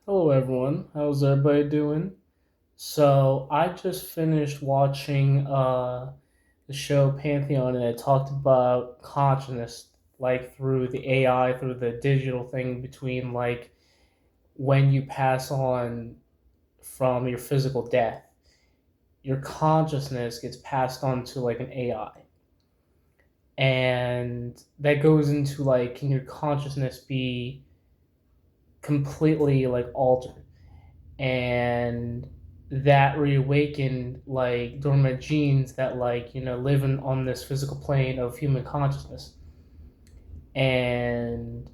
Hello, everyone. How's everybody doing? So, I just finished watching the show Pantheon, and it talked about consciousness, like through the AI, through the digital thing between like when you pass on from your physical death, your consciousness gets passed on to like an AI. And that goes into like, can your consciousness be completely like altered? And that reawakened like dormant genes that living on this physical plane of human consciousness. And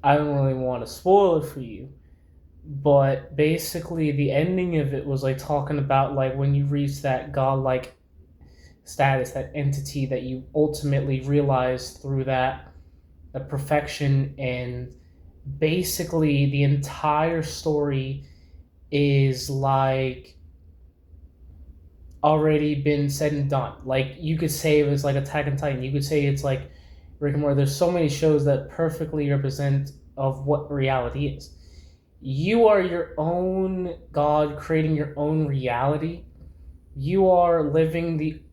I don't really want to spoil it for you, but basically the ending of it was like talking about like when you reach that godlike status, that entity that you ultimately realize through that perfection. And basically the entire story is like already been said and done. Like you could say it was like Attack on Titan. You could say it's like Rick and Morty. There's so many shows that perfectly represent of what reality is. You are your own God, creating your own reality. You are living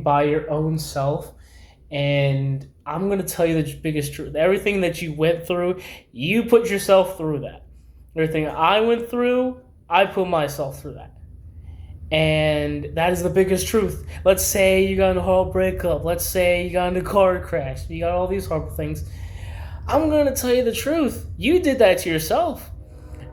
by your own self. And I'm gonna tell you the biggest truth. Everything that you went through, you put yourself through that. Everything I went through, I put myself through that. And that is the biggest truth. Let's say you got in a horrible breakup. Let's say you got in a car crash. You got all these horrible things. I'm going to tell you the truth. You did that to yourself.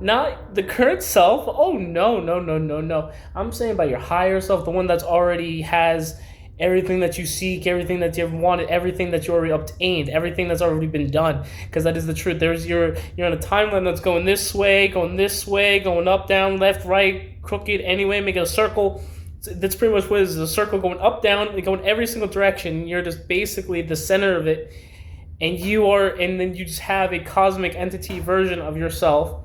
Not the current self. Oh, no, no, no, no, no. I'm saying about your higher self, the one that's already has everything that you seek, everything that you ever wanted, everything that you already obtained, everything that's already been done. Because that is the truth. You're on a timeline that's going this way, going up, down, left, right, crooked, anyway, make it a circle. That's pretty much what it is. A circle going up, down, going every single direction. You're just basically the center of it. And then you just have a cosmic entity version of yourself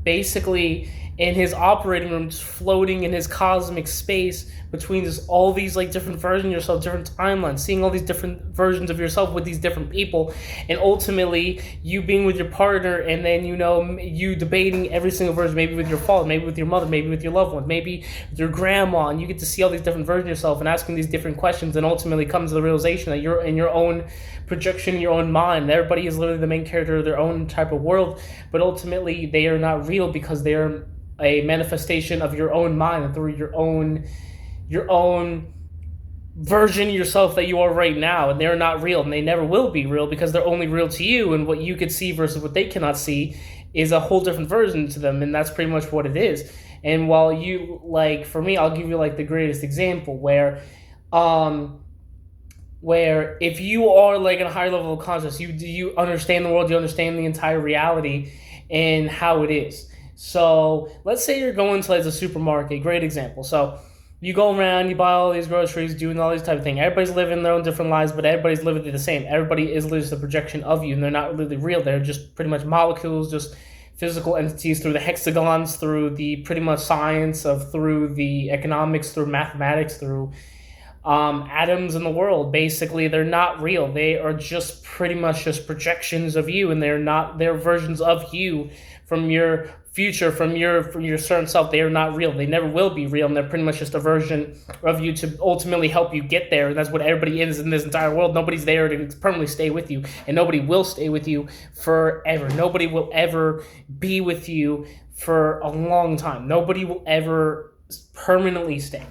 basically in his operating room, just floating in his cosmic space between just all these like different versions of yourself, different timelines, seeing all these different versions of yourself with these different people, and ultimately you being with your partner, and then you debating every single version, maybe with your father, maybe with your mother, maybe with your loved one, maybe with your grandma, and you get to see all these different versions of yourself and asking these different questions, and ultimately comes to the realization that you're in your own projection, in your own mind. Everybody is literally the main character of their own type of world, but ultimately they are not real because they are a manifestation of your own mind and through your own version of yourself that you are right now, and they're not real, and they never will be real because they're only real to you, and what you could see versus what they cannot see is a whole different version to them, and that's pretty much what it is. And while you like, for me, I'll give you like the greatest example um where if you are like in a higher level of consciousness, you understand the world, you understand the entire reality and how it is. So let's say you're going to like the supermarket. Great example. So you go around, you buy all these groceries, doing all these type of things. Everybody's living their own different lives, but everybody's living the same. Everybody is just a projection of you, and they're not really real. They're just pretty much molecules, just physical entities through the hexagons, through the pretty much science of, through the economics, through mathematics, through atoms in the world. Basically, they're not real. They are just pretty much just projections of you, and they're versions of you from your future, from your certain self. They are not real. They never will be real, and they're pretty much just a version of you to ultimately help you get there. And that's what everybody is in this entire world. Nobody's there to permanently stay with you, and nobody will stay with you forever. Nobody will ever be with you for a long time. Nobody will ever permanently stay.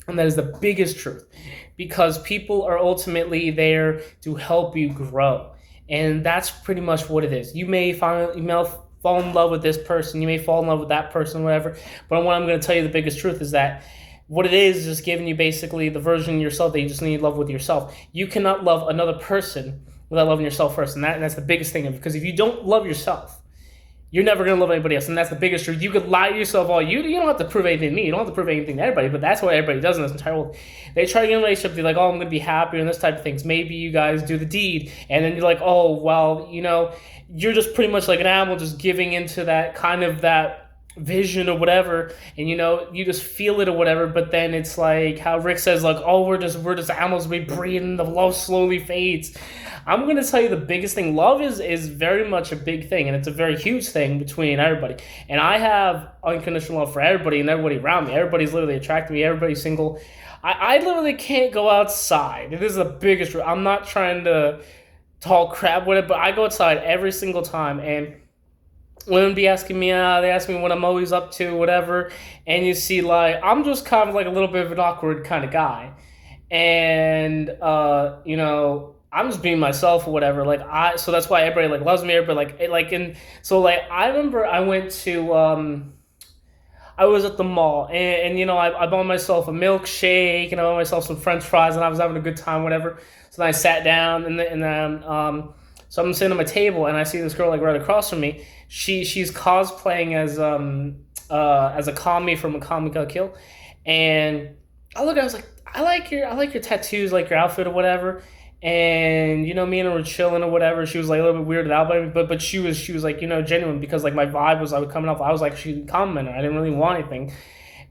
And that is the biggest truth, because people are ultimately there to help you grow. And that's pretty much what it is. You may fall in love with this person, you may fall in love with that person, whatever. But what I'm going to tell you, the biggest truth is that what it is just giving you basically the version of yourself that you just need to love with yourself. You cannot love another person without loving yourself first. And that's the biggest thing. Because if you don't love yourself, you're never going to love anybody else, and that's the biggest truth. You could lie to yourself all you don't have to prove anything to me. You don't have to prove anything to everybody, but that's what everybody does in this entire world. They try to get in a relationship, they're like, oh, I'm going to be happier and this type of things. Maybe you guys do the deed, and then you're like, oh, well, you're just pretty much like an animal just giving into that kind of that vision or whatever, and you just feel it or whatever. But then it's like how Rick says, like, oh, we're just animals, we breathe and the love slowly fades. I'm gonna tell you the biggest thing. Love is very much a big thing, and it's a very huge thing between everybody. And I have unconditional love for everybody and everybody around me. Everybody's literally attracted to me. Everybody's single. I literally can't go outside. This is the biggest. I'm not trying to talk crap with it, but I go outside every single time, and women be asking me, they ask me what I'm always up to, whatever. And you see, like, I'm just kind of like a little bit of an awkward kind of guy. And, I'm just being myself or whatever. So that's why everybody, like, loves me. Everybody, I remember I was at the mall and I bought myself a milkshake and I bought myself some French fries and I was having a good time, whatever. So then I sat down so I'm sitting at my table and I see this girl like right across from me. She's cosplaying as a Kami from a Kami Ga Kill, and I was like, I like your tattoos, like your outfit or whatever. And me and her were chilling or whatever. She was like a little bit weirded out by me, but she was like genuine because like my vibe was like coming off. I was like she complimented her. I didn't really want anything.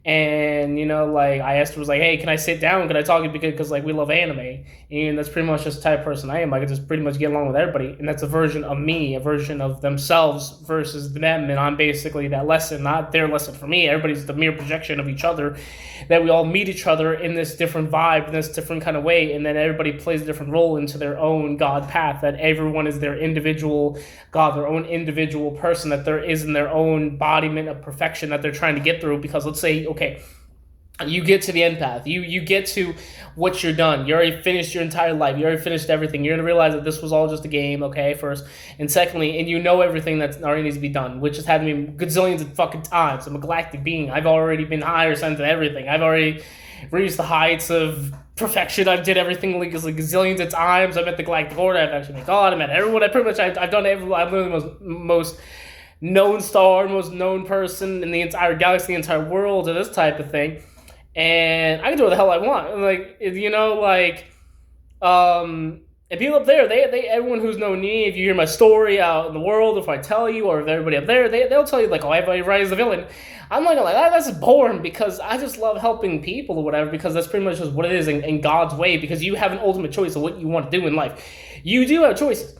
And like I asked her, was like, hey, can I sit down? Can I talk to you because like we love anime, and that's pretty much just the type of person I am. I could just pretty much get along with everybody, and that's a version of me, a version of themselves versus them, and I'm basically that lesson, not their lesson for me. Everybody's the mere projection of each other, that we all meet each other in this different vibe, in this different kind of way, and then everybody plays a different role into their own God path. That everyone is their individual God, their own individual person, that there is in their own embodiment of perfection that they're trying to get through. Because let's say, okay, you get to the end path. You get to what you're done. You already finished your entire life. You already finished everything. You're going to realize that this was all just a game, okay, first. And secondly, and everything that already needs to be done, which has happened to me gazillions of fucking times. I'm a galactic being. I've already been higher sense than everything. I've already reached the heights of perfection. I've did everything like gazillions of times. I've met the galactic order. I've actually met God. I've met everyone. I've done everything. I'm literally the most known star, most known person in the entire galaxy, the entire world, or this type of thing. And I can do what the hell I want. And people up there, they everyone who's known me, if you hear my story out in the world, if I tell you, or if everybody up there, they'll tell you like, oh, everybody writes the villain. I'm not gonna like that's boring because I just love helping people or whatever, because that's pretty much just what it is in God's way, because you have an ultimate choice of what you want to do in life. You do have choices,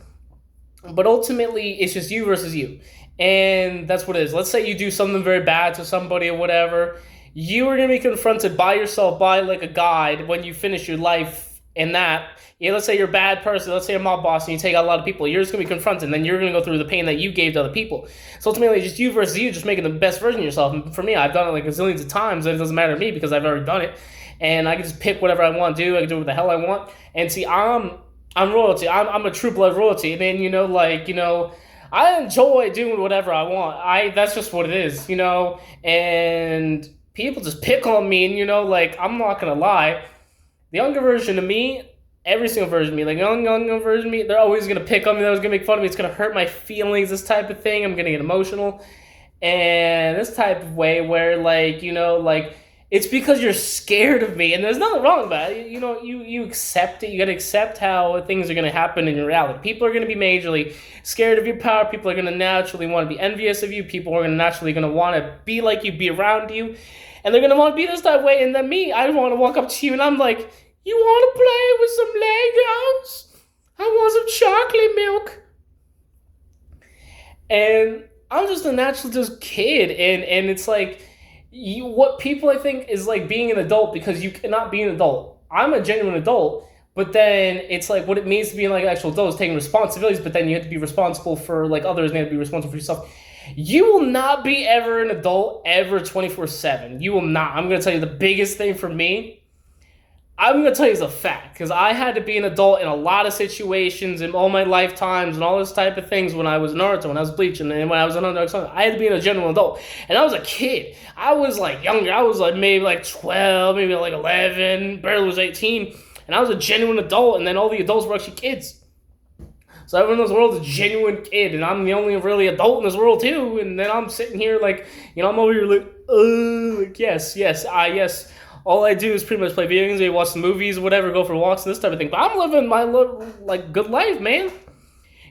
but ultimately it's just you versus you. And that's what it is. Let's say you do something very bad to somebody or whatever. You are going to be confronted by yourself, by like a guide, when you finish your life in that. Yeah, let's say you're a bad person. Let's say you're a mob boss and you take out a lot of people. You're just going to be confronted, and then you're going to go through the pain that you gave to other people. So ultimately, it's just you versus you, just making the best version of yourself. And for me, I've done it like gazillions of times, and it doesn't matter to me because I've already done it. And I can just pick whatever I want to do. I can do what the hell I want. And see, I'm royalty. I'm a true blood royalty. And then, I enjoy doing whatever I want. That's just what it is, and people just pick on me, and I'm not gonna lie, the younger version of me, every single version of me, like younger version of me, they're always gonna pick on me, they're always gonna make fun of me, it's gonna hurt my feelings, this type of thing, I'm gonna get emotional, and this type of way where it's because you're scared of me, and there's nothing wrong about it. You accept it. You gotta accept how things are gonna happen in your reality. People are gonna be majorly scared of your power. People are gonna naturally want to be envious of you. People are naturally gonna want to be like you, be around you, and they're gonna want to be this type of way. And then me, I want to walk up to you, and I'm like, "You want to play with some Legos? I want some chocolate milk." And I'm just a natural just kid, and it's like. What people I think is like being an adult, because you cannot be an adult. I'm a genuine adult, but then it's like what it means to be like an actual adult is taking responsibilities, but then you have to be responsible for like others and you have to be responsible for yourself. You will not be ever an adult ever 24/7. You will not. I'm going to tell you the biggest thing for me. I'm going to tell you as a fact, because I had to be an adult in a lot of situations in all my lifetimes and all this type of things when I was Naruto, when I was Bleach, and when I was an Underdog Son. I had to be a genuine adult. And I was a kid. I was like younger. I was like maybe like 12, maybe like 11, barely was 18. And I was a genuine adult, and then all the adults were actually kids. So everyone in this world is a genuine kid, and I'm the only really adult in this world too. And then I'm sitting here like, I'm over here like, yes. All I do is pretty much play video games, maybe watch some movies, whatever, go for walks and this type of thing. But I'm living my good life, man.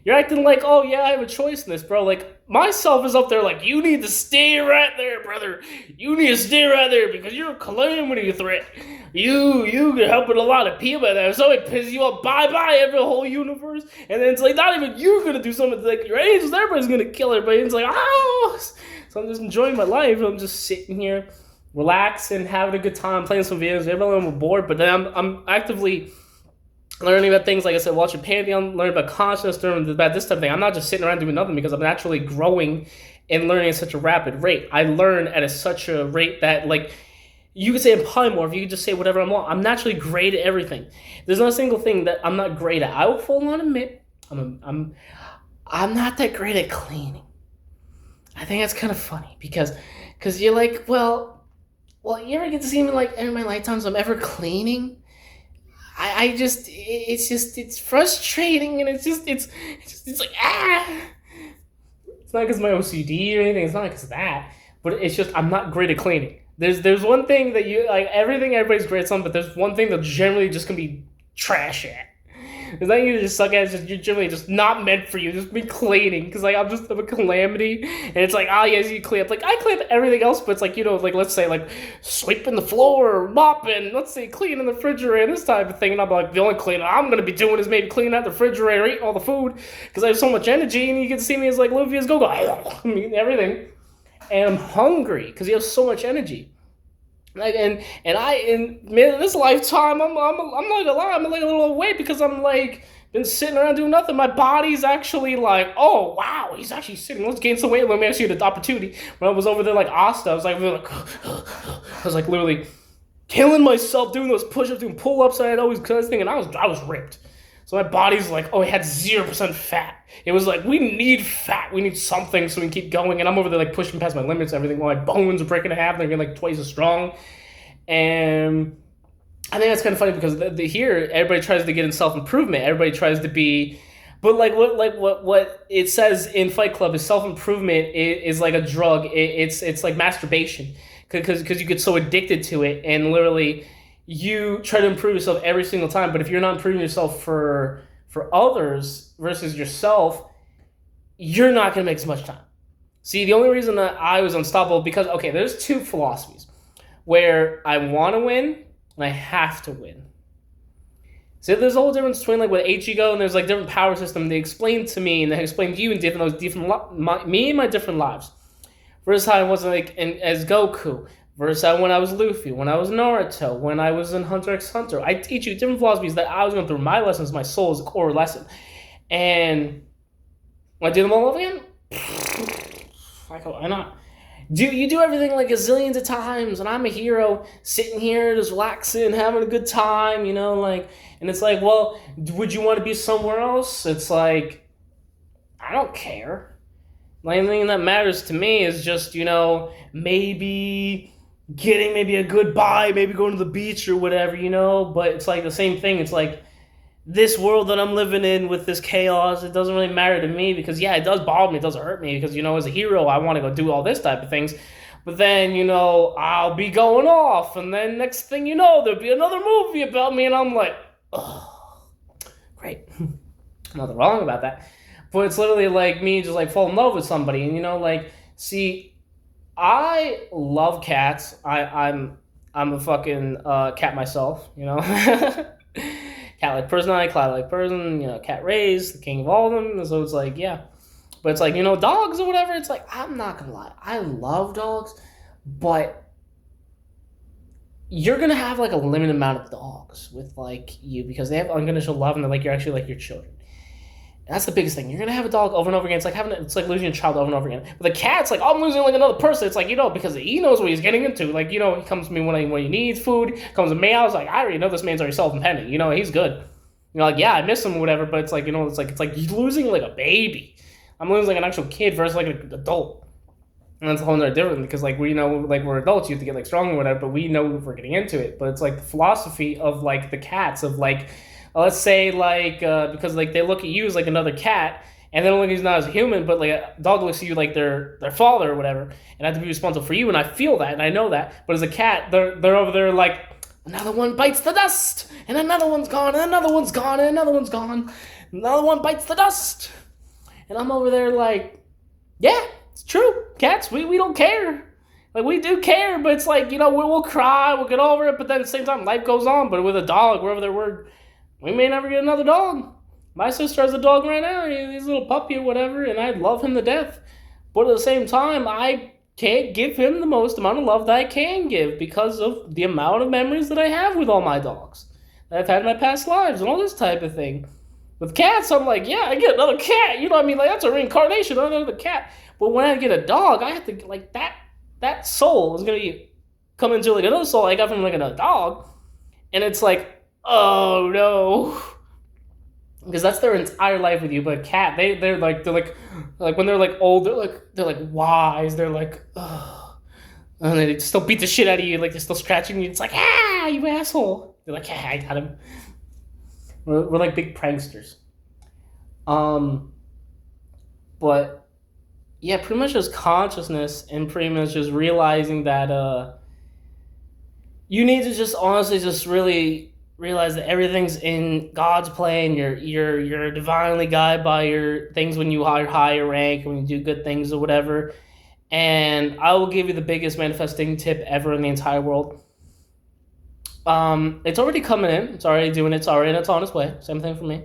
You're acting like, oh yeah, I have a choice in this, bro. Like myself is up there, like you need to stay right there, brother. You need to stay right there because you're a calamity threat. You can help with a lot of people. And if somebody pisses you off, bye bye, every whole universe. And then it's like not even you're gonna do something. It's like your angels, everybody's gonna kill everybody. And it's like oh, so I'm just enjoying my life. I'm just sitting here, relaxing, having a good time, playing some videos. Everyone I'm bored, but then I'm actively learning about things, like I said, watching Pantheon, learning about consciousness, learning about this type of thing. I'm not just sitting around doing nothing because I'm actually growing and learning at such a rapid rate. I learn at such a rate that, like, you could say I'm polymorph, you could just say whatever I want. I'm naturally great at everything. There's not a single thing that I'm not great at. I will full on admit, I'm not that great at cleaning. I think that's kind of funny because you're like, well, you ever get to see me like in my lifetimes I'm ever cleaning? It's frustrating and it's like It's not because my OCD or anything. It's not because of that, but it's just I'm not great at cleaning. There's one thing that you like everything everybody's great at something, but there's one thing that generally just can be trash at. It's not you just suck at. It's just you're generally just not meant for you. Just be cleaning because like I'm a calamity, and it's like yes you clean up. Like I clean up everything else, but it's like like let's say like sweeping the floor, mopping, let's say cleaning the refrigerator, this type of thing. And I'm like the only cleaning I'm gonna be doing is maybe cleaning out the refrigerator, eating all the food because I have so much energy, and you get to see me as like Livia's go. I mean everything, and I'm hungry because you have so much energy. Like in this lifetime, I'm not gonna lie, I'm like a little away because I'm like been sitting around doing nothing. My body's actually like, oh wow, he's actually sitting. Let's gain some weight. Let me actually get the opportunity. When I was over there like Asta, I was like, literally killing myself doing those push-ups, doing pull-ups. I had always cause thing, and I was ripped. So my body's like, oh, it had 0% fat. It was like, we need fat. We need something so we can keep going. And I'm over there like pushing past my limits and everything. While my bones are breaking in half. They're getting like twice as strong. And I think that's kind of funny because here, everybody tries to get in self-improvement. Everybody tries to be... But like what it says in Fight Club is self-improvement is like a drug. It's like masturbation. Because you get so addicted to it. And literally... you try to improve yourself every single time, but if you're not improving yourself for others versus yourself, you're not going to make as much time. See, the only reason that I was unstoppable, because, okay, there's two philosophies, where I want to win and I have to win. So there's a whole difference between, like, with Ichigo and there's, like, different power system. They explained to me, and they explained to you in me and my different lives. Versus how I wasn't, like, as Goku. Versus when I was Luffy, when I was Naruto, when I was in Hunter x Hunter. I teach you different philosophies that I was going through. My lessons, my soul is a core lesson. And when I do them all over again, why not? You do everything like a zillions of times, and I'm a hero sitting here just relaxing, having a good time, like, and it's like, well, would you want to be somewhere else? It's like, I don't care. The only thing that matters to me is just, maybe getting maybe a goodbye, maybe going to the beach or whatever, but it's like the same thing. It's like this world that I'm living in with this chaos, it doesn't really matter to me because, yeah, it does bother me, it doesn't hurt me because, as a hero, I want to go do all this type of things. But then, I'll be going off, and then next thing you know, there'll be another movie about me, and I'm like, oh, great. Nothing wrong about that. But it's literally like me just like fall in love with somebody, and see, I love cats. I'm a fucking cat myself, Cat-like personality, cloud-like person, cat raised, the king of all of them. So it's like, yeah. But it's like, dogs or whatever, it's like, I'm not gonna lie. I love dogs, but you're gonna have like a limited amount of dogs with like you because they have unconditional love and they're like, you're actually like your children. That's the biggest thing. You're gonna have a dog over and over again. It's like losing a child over and over again. But the cat's like, I'm losing like another person. It's like, because he knows what he's getting into. Like, he comes to me when he needs food. Comes to me, I was like, I already know this man's already self-independent. He's good. Like, yeah, I miss him or whatever. But it's like, it's like he's losing like a baby. I'm losing like an actual kid versus like an adult. And that's a whole nother different because like we know like we're adults, you have to get like strong or whatever. But we know if we're getting into it. But it's like the philosophy of like the cats of like. Let's say, like, because, like, they look at you as, like, another cat, and they don't look at you not as a human, but, like, a dog looks at you like their father or whatever, and I have to be responsible for you, and I feel that, and I know that, but as a cat, they're over there, like, another one bites the dust, and another one's gone, and another one's gone, and another one's gone, another one bites the dust, And I'm over there like, yeah, it's true. Cats, we don't care. Like, we do care, but it's like, we'll cry, we'll get over it, but then at the same time, life goes on. But with a dog, we're over there, we may never get another dog. My sister has a dog right now. He's a little puppy or whatever, and I love him to death. But at the same time, I can't give him the most amount of love that I can give because of the amount of memories that I have with all my dogs that I've had in my past lives and all this type of thing. With cats, I'm like, yeah, I get another cat. You know what I mean? Like, that's a reincarnation of another cat. But when I get a dog, I have to, like, that soul is going to come into, like, another soul I got from, like, another dog. And it's like, oh, no. Because that's their entire life with you. But a cat, they're like when they're like old, they're like wise. They're like, ugh. And they still beat the shit out of you. Like, they're still scratching you. It's like, you asshole. They're like, I got him. We're like big pranksters. But yeah, pretty much just consciousness and pretty much just realizing that you need to just honestly just really realize that everything's in God's plan. You're divinely guided by your things when you are higher rank, when you do good things or whatever. And I will give you the biggest manifesting tip ever in the entire world. It's already coming in. It's already doing it. It's already, and it's on its way. Same thing for me.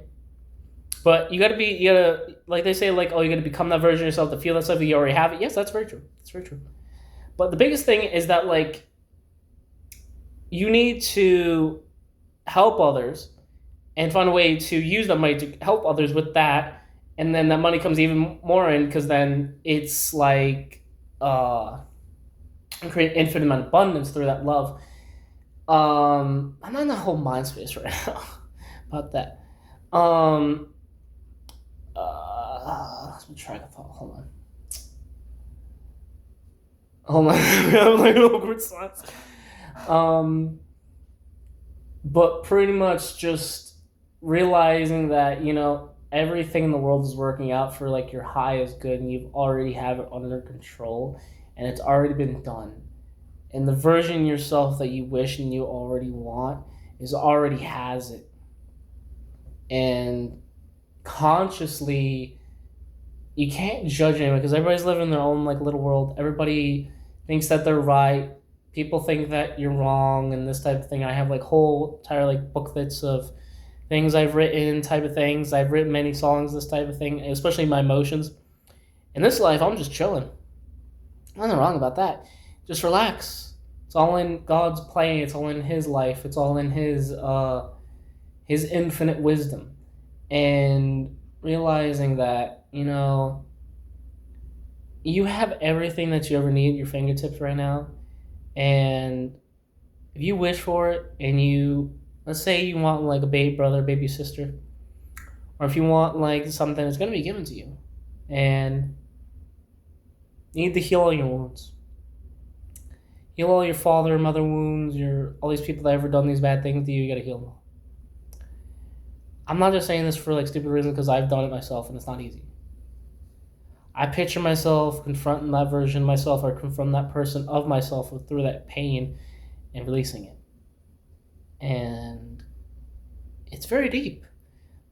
But you gotta, like they say, like, oh, you gotta become that version of yourself to feel that stuff. You already have it. Yes, that's very true. That's very true. But the biggest thing is that, like, you need to help others and find a way to use that money to help others with that, and then that money comes even more in because then it's like create infinite amount of abundance through that love. I'm not in the whole mind space right now about that. Let me try to thought. Hold on. I'm like an awkward silence. But pretty much just realizing that, everything in the world is working out for, like, your highest good, and you already have it under control, and it's already been done. And the version of yourself that you wish and you already want already has it. And consciously, you can't judge anyone because everybody's living in their own, like, little world. Everybody thinks that they're right. People think that you're wrong and this type of thing. I have, like, whole entire, like, booklets of things I've written, type of things. I've written many songs, this type of thing, especially my emotions. In this life, I'm just chilling. Nothing wrong about that. Just relax. It's all in God's plan. It's all in His life. It's all in His infinite wisdom. And realizing that, you have everything that you ever need at your fingertips right now. And if you wish for it and let's say you want, like, a baby brother, baby sister, or if you want, like, something that's going to be given to you, and you need to heal all your wounds. Heal all your father and mother wounds, all these people that ever done these bad things to you, you got to heal them. I'm not just saying this for, like, stupid reasons because I've done it myself and it's not easy. I picture myself confronting that version of myself or confronting that person of myself through that pain and releasing it. And it's very deep,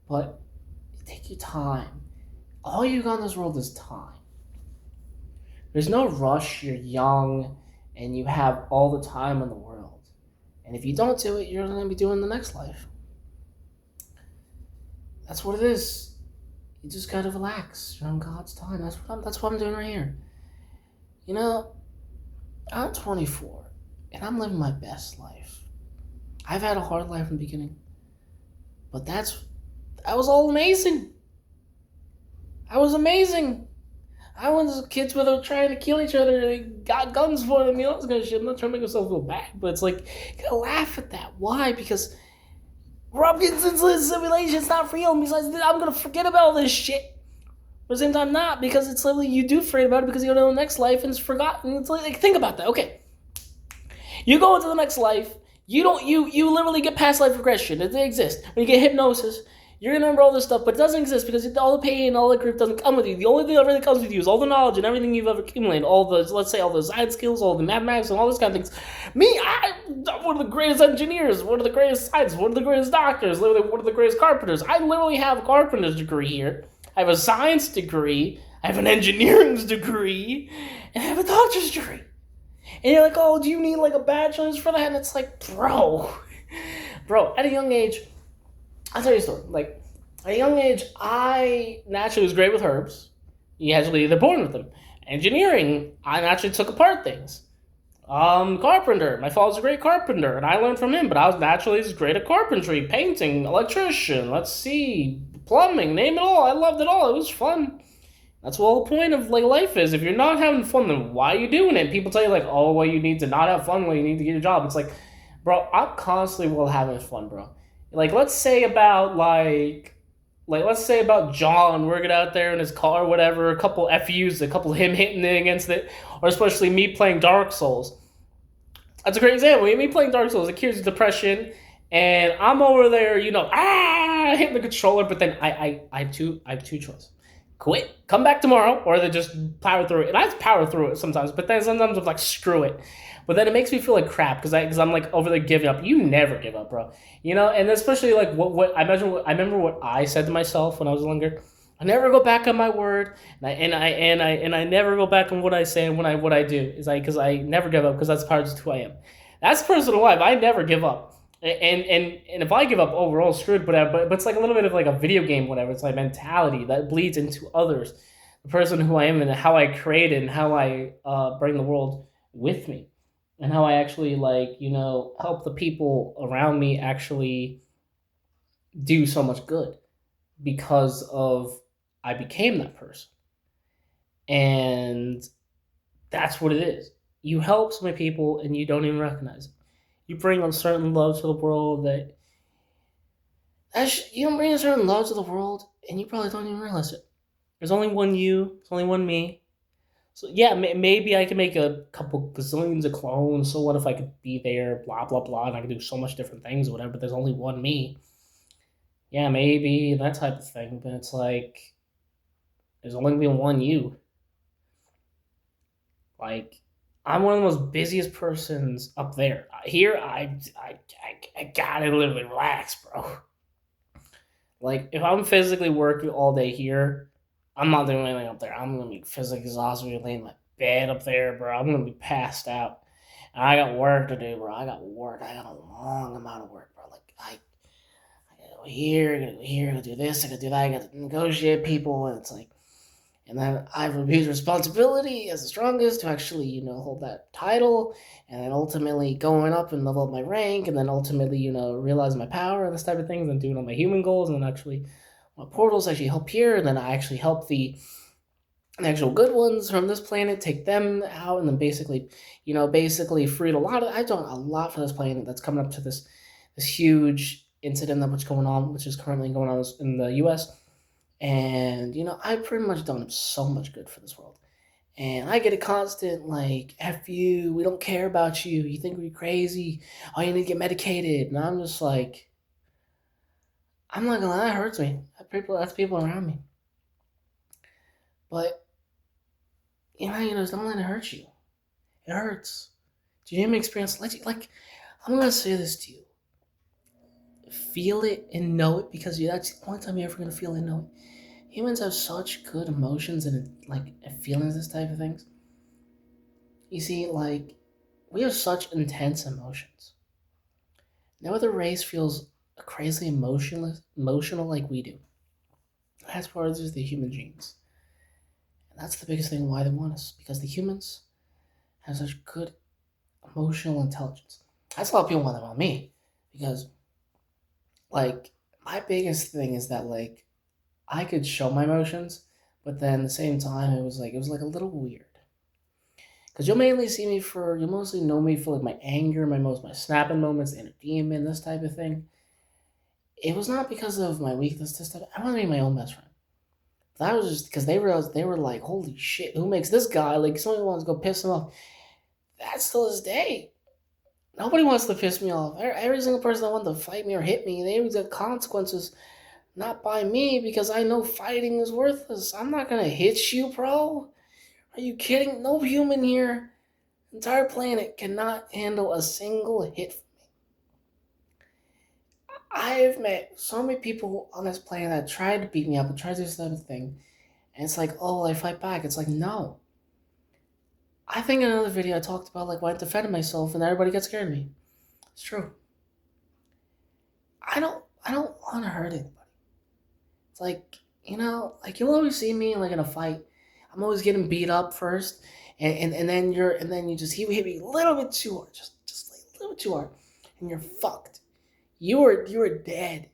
but it takes you time. All you got in this world is time. There's no rush. You're young and you have all the time in the world. And if you don't do it, you're going to be doing the next life. That's what it is. You just gotta relax. You're on God's time. That's what I'm doing right here. I'm 24, and I'm living my best life. I've had a hard life from the beginning, but that was all amazing. I was amazing. I was kids where they were trying to kill each other. They got guns for them. All this kind of shit. I'm not trying to make myself feel bad, but it's like, you gotta laugh at that. Why? Because Robinson's simulation is not real. And besides, I'm going to forget about all this shit. But at the same time, not. Because it's literally, you do forget about it because you go to the next life and it's forgotten. It's like, think about that. Okay. You go into the next life. You literally get past life regression. It exists. When you get hypnosis, you're going to remember all this stuff. But it doesn't exist because all the pain and all the grief doesn't come with you. The only thing that really comes with you is all the knowledge and everything you've ever accumulated. All the science skills, all the mathematics and all this kind of things. I'm one of the greatest engineers, one of the greatest scientists, one of the greatest doctors, literally one of the greatest carpenters. I literally have a carpenter's degree here. I have a science degree, I have an engineering degree, and I have a doctor's degree. And you're like, oh, do you need like a bachelor's for that? And it's like, bro, at a young age, I'll tell you a story. Like, at a young age, I naturally was great with herbs. You actually, they're born with them. Engineering, I naturally took apart things. Carpenter. My father's a great carpenter, and I learned from him. But I was naturally just great at carpentry, painting, electrician. Let's see, plumbing. Name it all. I loved it all. It was fun. That's what the whole point of like life is. If you're not having fun, then why are you doing it? People tell you like, oh, well, you need to not have fun. Well, you need to get a job. It's like, bro, I'm constantly well having fun, bro. Like, let's say about John working out there in his car, or whatever. A couple FUs, a couple of him hitting it against it, or especially me playing Dark Souls. That's a great example. Me playing Dark Souls, it cures depression, and I'm over there, hitting the controller. But then I have two choices: quit, come back tomorrow, or then just power through it. And I just power through it sometimes, but then sometimes I'm like, screw it. But then it makes me feel like crap because I'm like over there giving up. You never give up, bro. And especially like what I remember what I said to myself when I was younger. I never go back on my word, and I never go back on what I say and what I do is because I never give up because that's part of who I am. That's personal life. I never give up, and if I give up, overall screwed. But it's like a little bit of like a video game, whatever. It's like mentality that bleeds into others, the person who I am and how I created and how I bring the world with me, and how I actually help the people around me actually do so much good because of I became that person. And that's what it is. You help so many people and you don't even recognize it. You bring a certain love to the world you don't bring a certain love to the world and you probably don't even realize it. There's only one you, there's only one me. So yeah, maybe I can make a couple gazillions of clones. So what if I could be there, blah blah blah, and I could do so much different things or whatever. But there's only one me. Yeah, maybe that type of thing. But it's like there's only been one you. Like, I'm one of the most busiest persons up there. Here, I gotta literally relax, bro. Like, if I'm physically working all day here, I'm not doing anything up there. I'm gonna be physically exhausted, laying in my bed up there, bro. I'm gonna be passed out. And I got work to do, bro. I got work. I got a long amount of work, bro. Like, I gotta go here, I gotta go here, I gotta do this, I gotta do that, I gotta negotiate people, and it's like, and then I have a huge responsibility as the strongest to actually, hold that title, and then ultimately going up and level up my rank, and then ultimately, realize my power and this type of things, and doing all my human goals, and then actually my portals actually help here, and then I actually help the actual good ones from this planet, take them out, and then basically freed a lot of. I've done a lot for this planet that's coming up to this huge incident which is currently going on in the U.S. And, I've pretty much done so much good for this world. And I get a constant, like, F you, we don't care about you, you think we're crazy, oh, you need to get medicated. And I'm just like, I'm not gonna lie, that hurts me. That's people around me. But, don't let it hurt you. It hurts. Do you have any experience? Like, I'm gonna say this to you. Feel it and know it because that's the only time you're ever gonna feel it and know it. Humans have such good emotions and feelings, this type of things. You see, like, we have such intense emotions. No other race feels crazy emotional like we do. That's part of just the human genes. And that's the biggest thing why they want us, because the humans have such good emotional intelligence. That's a lot of people want me. Because, like, my biggest thing is that, like, I could show my emotions, but then at the same time, it was like a little weird. Because you'll mostly know me for like my anger, my snapping moments, inner demon, this type of thing. It was not because of my weakness, this type. I want to be my own best friend. That was just because they were like, holy shit, who makes this guy? Like, somebody wants to go piss him off. That's still his day. Nobody wants to piss me off. Every single person that wants to fight me or hit me, they always got consequences. Not by me, because I know fighting is worthless. I'm not gonna hit you, bro. Are you kidding? No human here, entire planet, cannot handle a single hit from me. I've met so many people on this planet that tried to beat me up and tried to do this type of thing. And it's like, oh, well, I fight back. It's like, no. I think in another video I talked about like when I defended myself and everybody got scared of me. It's true. I don't want to hurt anybody. It's like, like you'll always see me like in a fight. I'm always getting beat up first, and then you just hit me a little bit too hard, just like a little bit too hard, and you're fucked. You are dead.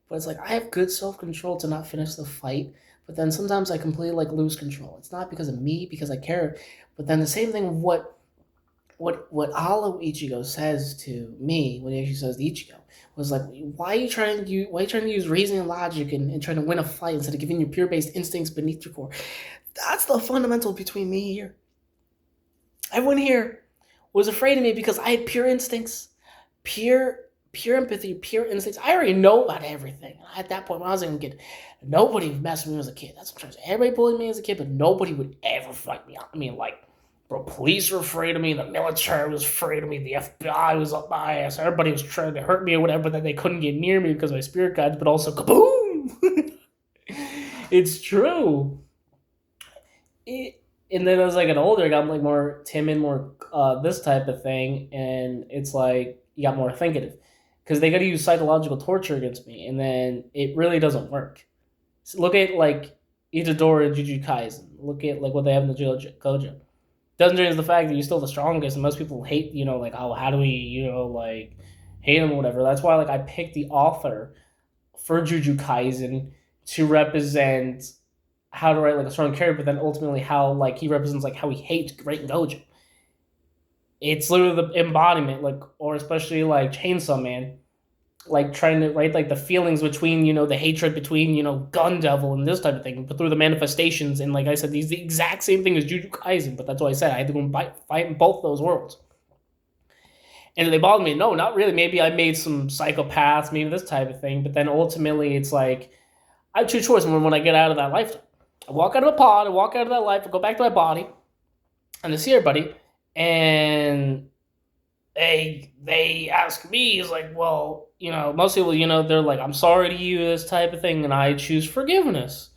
But it's like I have good self control to not finish the fight. But then sometimes I completely like lose control. It's not because of me, because I care. But then the same thing. What Hollow Ichigo says to me, what he actually says to Ichigo, was like, why are you trying to use reason and logic and trying to win a fight instead of giving your pure based instincts beneath your core? That's the fundamental between me here. Everyone here was afraid of me because I had pure instincts, pure empathy, pure instincts. I already know about everything. At that point, when I was a kid, nobody would mess with me as a kid. That's what I'm trying to say. Everybody bullied me as a kid, but nobody would ever fight me. I mean, like, bro, police were afraid of me. The military was afraid of me. The FBI was up my ass. Everybody was trying to hurt me or whatever, but then they couldn't get near me because of my spirit guides, but also kaboom! It's true. And then as I got older, I got like more timid, more this type of thing, and it's like you got more thinkative because they got to use psychological torture against me, and then it really doesn't work. So look at like Itadori and Jujutsu Kaisen. Look at like what they have in the Gojo. Doesn't change the fact that you're still the strongest, and most people hate, like, oh, how do we, like, hate him or whatever. That's why, like, I picked the author for Jujutsu Kaisen to represent how to write, like, a strong character, but then ultimately how, like, he represents, like, how he hates Great Gojo. It's literally the embodiment, like, or especially, like, Chainsaw Man, like, trying to write, like, the feelings between, the hatred between, Gun Devil and this type of thing, but through the manifestations, and like I said, these the exact same thing as Jujutsu Kaisen, but that's why I said I had to go and fight in both those worlds. And they bothered me. No, not really. Maybe I made some psychopaths, maybe this type of thing, but then ultimately it's like, I have two choices when I get out of that lifetime. I walk out of a pod, I walk out of that life, I go back to my body, and I see everybody, and they ask me, is like, well, most people, they're like, I'm sorry to you, this type of thing, and I choose forgiveness.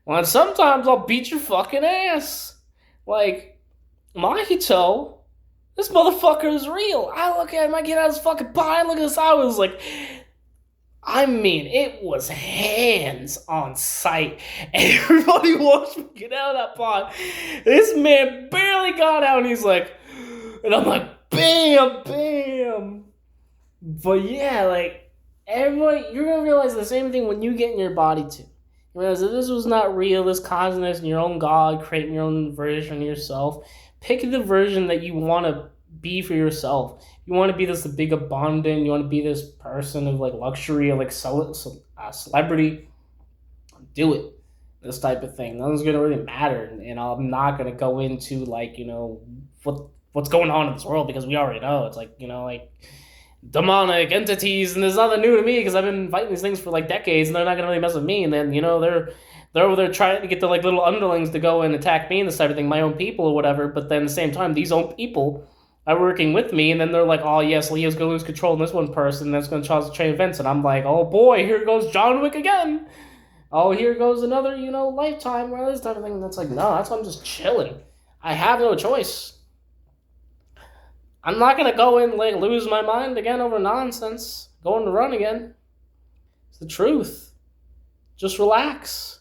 Well, sometimes I'll beat your fucking ass. Like, Mahito, this motherfucker is real. I look at him, I get out of his fucking pie, look at this, I was like, I mean, it was hands on sight. Everybody watched me get out of that pod. This man barely got out, and he's like, and I'm like, bam, bam. But yeah, like, everybody, you're going to realize the same thing when you get in your body too. You realize that this was not real, this consciousness and your own God, creating your own version of yourself. Pick the version that you want to be for yourself. You want to be this big abundant, you want to be this person of like luxury or like celebrity. Do it. This type of thing. Nothing's going to really matter. And I'm not going to go into like, what's going on in this world, because we already know. It's like, like demonic entities, and there's nothing new to me because I've been fighting these things for like decades, and they're not gonna really mess with me. And then they're over there trying to get the like little underlings to go and attack me and this type of thing, my own people or whatever. But then at the same time, these own people are working with me, and then they're like, oh yes, Leo's gonna lose control in this one person, and that's gonna cause a chain of events. And I'm like, oh boy, here goes John Wick again. Oh, here goes another lifetime or this type of thing. And that's like, no, that's why I'm just chilling. I have no choice. I'm not going to go and like lose my mind again over nonsense. Going to run again. It's the truth. Just relax.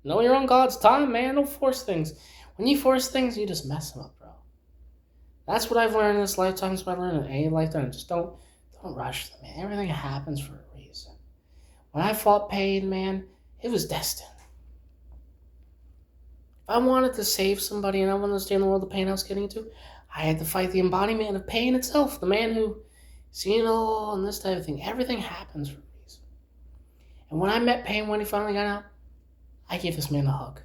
Know your own God's time, man. Don't force things. When you force things, you just mess them up, bro. That's what I've learned in this lifetime. That's what I learned in any lifetime. Just don't rush them, man. Everything happens for a reason. When I fought pain, man, it was destined. If I wanted to save somebody and I wanted to stay in the world of pain I was getting into, I had to fight the embodiment of pain itself, the man who seen it all and this type of thing. Everything happens for a reason. And when I met Pain, when he finally got out, I gave this man a hug.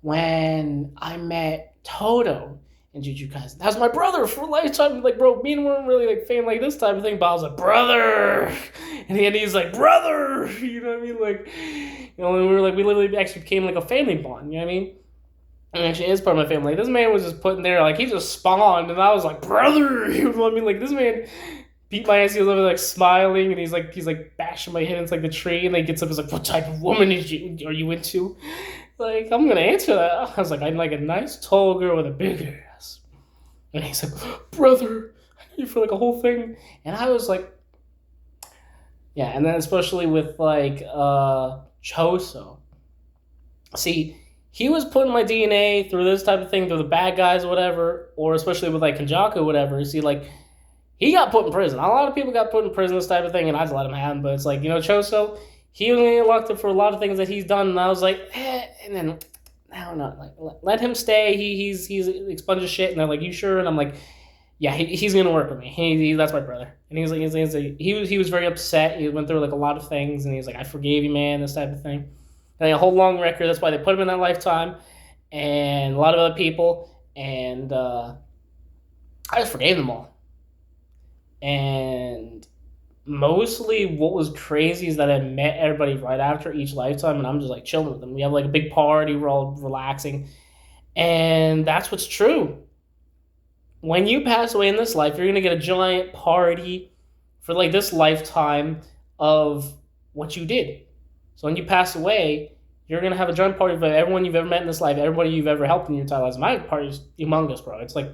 When I met Toto in Jujutsu Kaisen, that was my brother for a lifetime. Like, bro, me and him weren't really like fan like this type of thing, but I was like, brother, and he's like, brother, you know what I mean? Like, and we literally actually became like a family bond. You know what I mean? And actually, is part of my family. This man was just put in there, like, he just spawned, and I was like, brother, you know what I mean? Like, this man, beat my ass. He was over like smiling, and he's like bashing my head into like the tree, and then he gets up. He's like, "What type of woman are you into?" Like, I'm gonna answer that. I was like, "I'm like a nice tall girl with a big ass." And he's like, "Brother, I need you for like a whole thing." And I was like, "Yeah." And then especially with like Choso. See, he was putting my DNA through this type of thing, through the bad guys or whatever, or especially with like Kenjaku or whatever. See, like, he got put in prison. A lot of people got put in prison, this type of thing, and I just let him have him. But it's like, Choso, he was only locked up for a lot of things that he's done, and I was like, and then, no, not like, let him stay. He's expunges shit, and they're like, you sure? And I'm like, yeah, he's gonna work with me. That's my brother. And he was very upset. He went through like a lot of things, and he was like, I forgave you, man, this type of thing. And a whole long record. That's why they put him in that lifetime, and a lot of other people, and I just forgave them all. And mostly what was crazy is that I met everybody right after each lifetime, and I'm just like chilling with them. We have like a big party, we're all relaxing. And that's what's true. When you pass away in this life, you're going to get a giant party for like this lifetime of what you did. So when you pass away, you're going to have a giant party for everyone you've ever met in this life, everybody you've ever helped in your entire lives. My party is humongous, bro. It's like,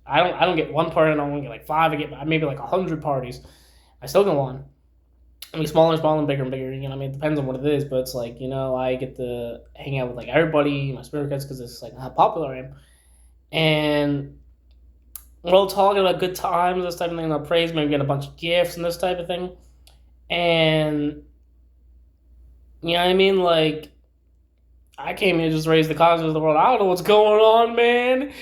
I don't get one party, I don't get like 5, I get maybe like 100 parties. I still go on. I mean, smaller and smaller and bigger and bigger, I mean, it depends on what it is, but it's like, I get to hang out with like everybody, my spirit guides, because it's like how popular I am. And we're all talking about good times, this type of thing, and praise, maybe get a bunch of gifts and this type of thing. And, you know what I mean? Like, I came here to just raise the consciousness of the world. I don't know what's going on, man.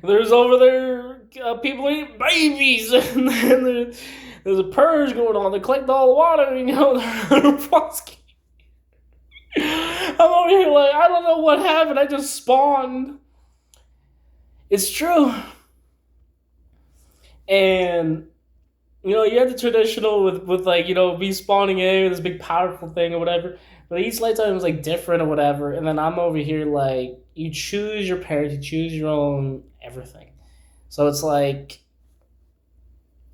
There's over there people eating babies, and then there's a purge going on. They collect all the water, I'm over here like, I don't know what happened. I just spawned. It's true. And, you have the traditional with like, me spawning in this big powerful thing or whatever. But each lifetime was like different or whatever. And then I'm over here like, you choose your parents, you choose your own everything. So it's like,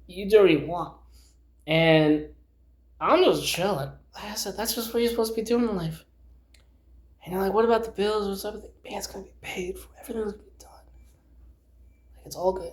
you do what you want. And I'm just chilling. Like I said, that's just what you're supposed to be doing in life. And you're like, what about the bills? What's everything? Man, it's going to be paid for. Everything's going to be done. Like, it's all good.